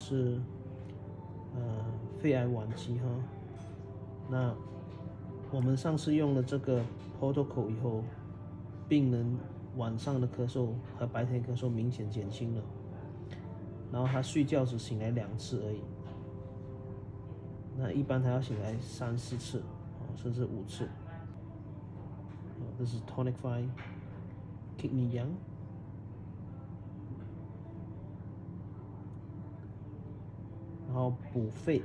是肺癌晚期哈。那我们上次用了这个 protocol 以后，病人晚上的咳嗽和白天咳嗽明显减轻了，然后他睡觉只醒来2次而已，那一般他要醒来3、4次，甚至5次。这是 Tonic-5 Kidney Young。然后补肺